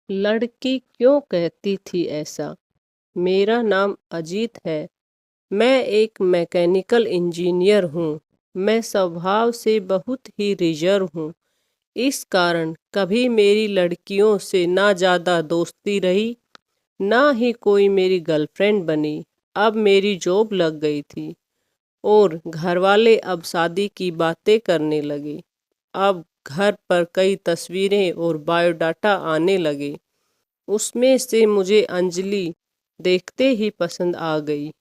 लड़की क्यों कहती थी ऐसा? मेरा नाम अजीत है। मैं एक मैकेनिकल इंजीनियर हूँ। मैं स्वभाव से बहुत ही रिजर्व हूँ। इस कारण कभी मेरी लड़कियों से ना ज़्यादा दोस्ती रही, ना ही कोई मेरी गर्लफ्रेंड बनी। अब मेरी जॉब लग गई थी और घरवाले अब शादी की बातें करने लगे। अब घर पर कई तस्वीरें और बायोडाटा आने लगे। उसमें से मुझे अंजलि देखते ही पसंद आ गई।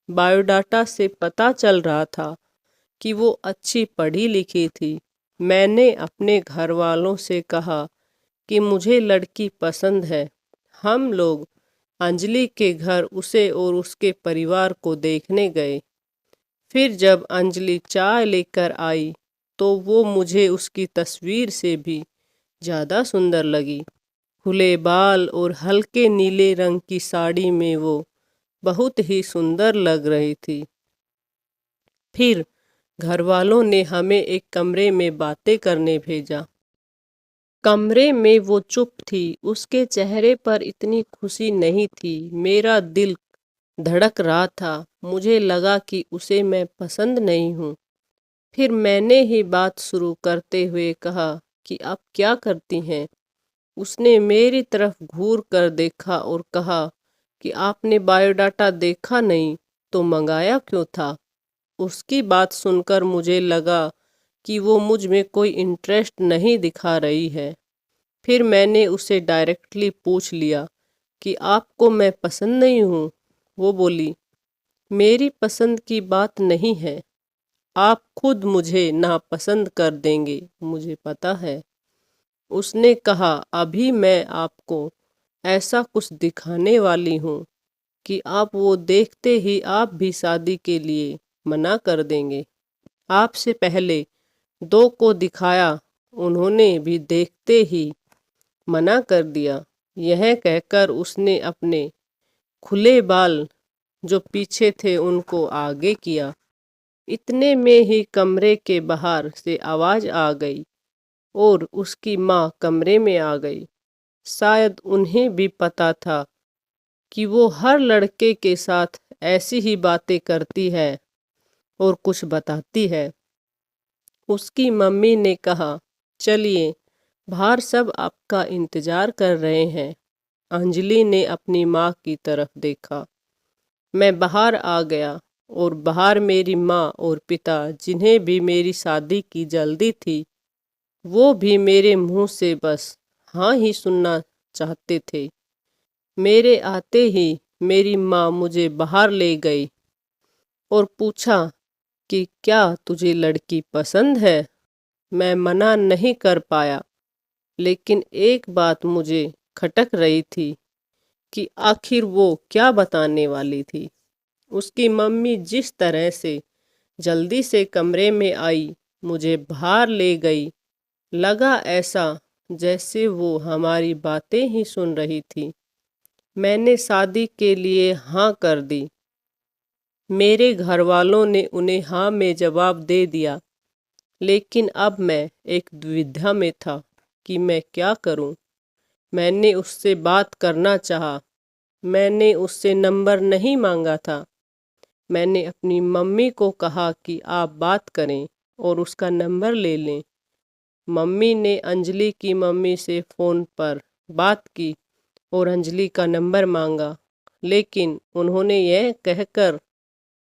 बायोडाटा से पता चल रहा था कि वो अच्छी पढ़ी लिखी थी। मैंने अपने घर वालों से कहा कि मुझे लड़की पसंद है। हम लोग अंजलि के घर उसे और उसके परिवार को देखने गए। फिर जब अंजलि चाय लेकर आई तो वो मुझे उसकी तस्वीर से भी ज़्यादा सुंदर लगी। खुले बाल और हल्के नीले रंग की साड़ी में वो बहुत ही सुंदर लग रही थी। फिर घर वालों ने हमें एक कमरे में बातें करने भेजा। कमरे में वो चुप थी। उसके चेहरे पर इतनी खुशी नहीं थी। मेरा दिल धड़क रहा था। मुझे लगा कि उसे मैं पसंद नहीं हूँ। फिर मैंने ही बात शुरू करते हुए कहा कि आप क्या करती हैं। उसने मेरी तरफ घूर कर देखा और कहा कि आपने बायोडाटा देखा नहीं तो मंगाया क्यों था। उसकी बात सुनकर मुझे लगा कि वो मुझ में कोई इंटरेस्ट नहीं दिखा रही है। फिर मैंने उसे डायरेक्टली पूछ लिया कि आपको मैं पसंद नहीं हूँ। वो बोली, मेरी पसंद की बात नहीं है। आप खुद मुझे नापसंद कर देंगे, मुझे पता है। उसने कहा, अभी मैं आपको ऐसा कुछ दिखाने वाली हूँ कि आप वो देखते ही आप भी शादी के लिए मना कर देंगे। आपसे पहले दो को दिखाया, उन्होंने भी देखते ही मना कर दिया। यह कहकर उसने अपने खुले बाल जो पीछे थे उनको आगे किया। इतने में ही कमरे के बाहर से आवाज आ गई और उसकी माँ कमरे में आ गई। शायद उन्हें भी पता था कि वो हर लड़के के साथ ऐसी ही बातें करती है और कुछ बताती है। उसकी मम्मी ने कहा, चलिए, बाहर सब आपका इंतजार कर रहे हैं। अंजलि ने अपनी माँ की तरफ देखा। मैं बाहर आ गया और बाहर मेरी माँ और पिता, जिन्हें भी मेरी शादी की जल्दी थी, वो भी मेरे मुंह से बस हाँ ही सुनना चाहते थे। मेरे आते ही मेरी माँ मुझे बाहर ले गई और पूछा कि क्या तुझे लड़की पसंद है। मैं मना नहीं कर पाया, लेकिन एक बात मुझे खटक रही थी कि आखिर वो क्या बताने वाली थी। उसकी मम्मी जिस तरह से जल्दी से कमरे में आई, मुझे बाहर ले गई, लगा ऐसा जैसे वो हमारी बातें ही सुन रही थी। मैंने शादी के लिए हाँ कर दी। मेरे घर वालों ने उन्हें हाँ में जवाब दे दिया, लेकिन अब मैं एक दुविधा में था कि मैं क्या करूं। मैंने उससे बात करना चाहा। मैंने उससे नंबर नहीं मांगा था। मैंने अपनी मम्मी को कहा कि आप बात करें और उसका नंबर ले लें। मम्मी ने अंजलि की मम्मी से फ़ोन पर बात की और अंजलि का नंबर मांगा, लेकिन उन्होंने यह कहकर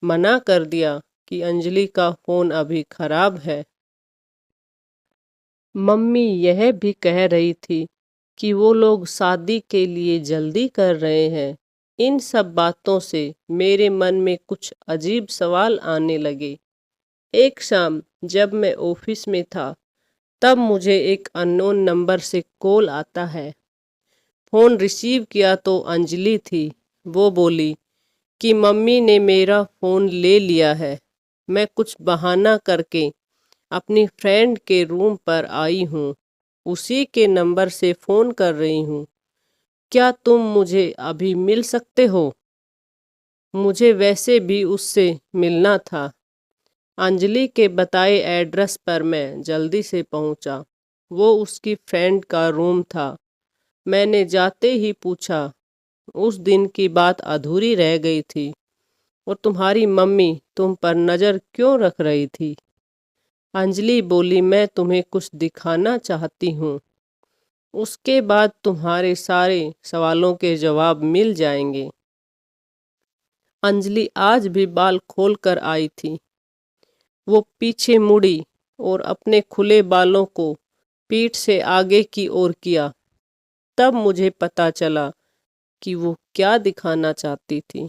मना कर दिया कि अंजलि का फ़ोन अभी ख़राब है। मम्मी यह भी कह रही थी कि वो लोग शादी के लिए जल्दी कर रहे हैं। इन सब बातों से मेरे मन में कुछ अजीब सवाल आने लगे। एक शाम जब मैं ऑफिस में था, तब मुझे एक अननोन नंबर से कॉल आता है। फ़ोन रिसीव किया तो अंजलि थी। वो बोली कि मम्मी ने मेरा फ़ोन ले लिया है। मैं कुछ बहाना करके अपनी फ्रेंड के रूम पर आई हूँ। उसी के नंबर से फ़ोन कर रही हूँ। क्या तुम मुझे अभी मिल सकते हो? मुझे वैसे भी उससे मिलना था। अंजलि के बताए एड्रेस पर मैं जल्दी से पहुंचा। वो उसकी फ्रेंड का रूम था। मैंने जाते ही पूछा, उस दिन की बात अधूरी रह गई थी और तुम्हारी मम्मी तुम पर नज़र क्यों रख रही थी? अंजलि बोली, मैं तुम्हें कुछ दिखाना चाहती हूँ। उसके बाद तुम्हारे सारे सवालों के जवाब मिल जाएंगे। अंजलि आज भी बाल खोल कर आई थी। वो पीछे मुड़ी और अपने खुले बालों को पीठ से आगे की ओर किया। तब मुझे पता चला कि वो क्या दिखाना चाहती थी।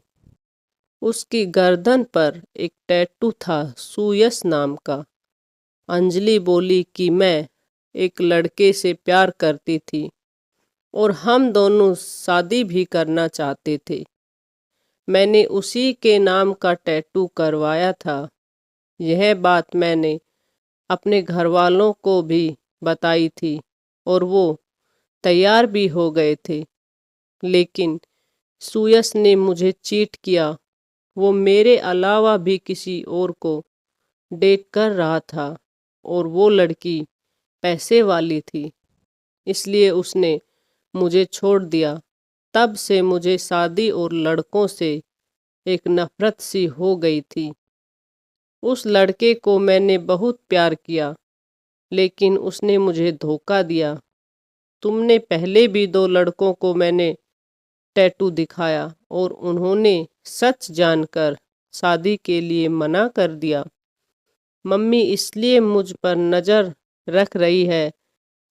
उसकी गर्दन पर एक टैटू था, सुयश नाम का। अंजलि बोली कि मैं एक लड़के से प्यार करती थी और हम दोनों शादी भी करना चाहते थे। मैंने उसी के नाम का टैटू करवाया था। यह बात मैंने अपने घर वालों को भी बताई थी और वो तैयार भी हो गए थे। लेकिन सुयश ने मुझे चीट किया। वो मेरे अलावा भी किसी और को डेट कर रहा था और वो लड़की पैसे वाली थी, इसलिए उसने मुझे छोड़ दिया। तब से मुझे शादी और लड़कों से एक नफरत सी हो गई थी। उस लड़के को मैंने बहुत प्यार किया, लेकिन उसने मुझे धोखा दिया। तुमने पहले भी 2 लड़कों को मैंने टैटू दिखाया और उन्होंने सच जानकर शादी के लिए मना कर दिया। मम्मी इसलिए मुझ पर नज़र रख रही है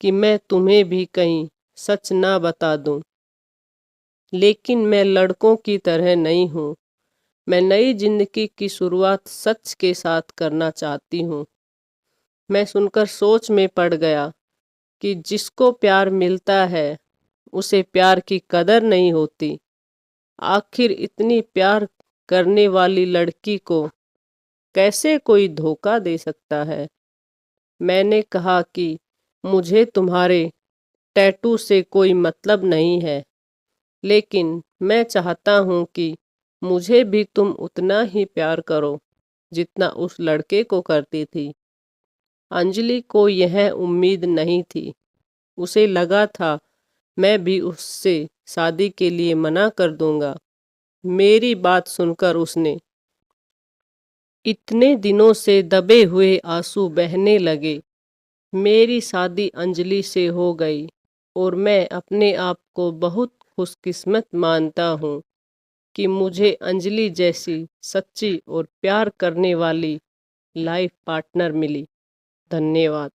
कि मैं तुम्हें भी कहीं सच ना बता दूं। लेकिन मैं लड़कों की तरह नहीं हूँ। मैं नई जिंदगी की शुरुआत सच के साथ करना चाहती हूँ। मैं सुनकर सोच में पड़ गया कि जिसको प्यार मिलता है उसे प्यार की कदर नहीं होती। आखिर इतनी प्यार करने वाली लड़की को कैसे कोई धोखा दे सकता है? मैंने कहा कि मुझे तुम्हारे टैटू से कोई मतलब नहीं है, लेकिन मैं चाहता हूँ कि मुझे भी तुम उतना ही प्यार करो जितना उस लड़के को करती थी। अंजलि को यह उम्मीद नहीं थी। उसे लगा था मैं भी उससे शादी के लिए मना कर दूंगा। मेरी बात सुनकर उसने इतने दिनों से दबे हुए आंसू बहने लगे। मेरी शादी अंजलि से हो गई और मैं अपने आप को बहुत खुशकिस्मत मानता हूँ कि मुझे अंजलि जैसी सच्ची और प्यार करने वाली लाइफ पार्टनर मिली। धन्यवाद।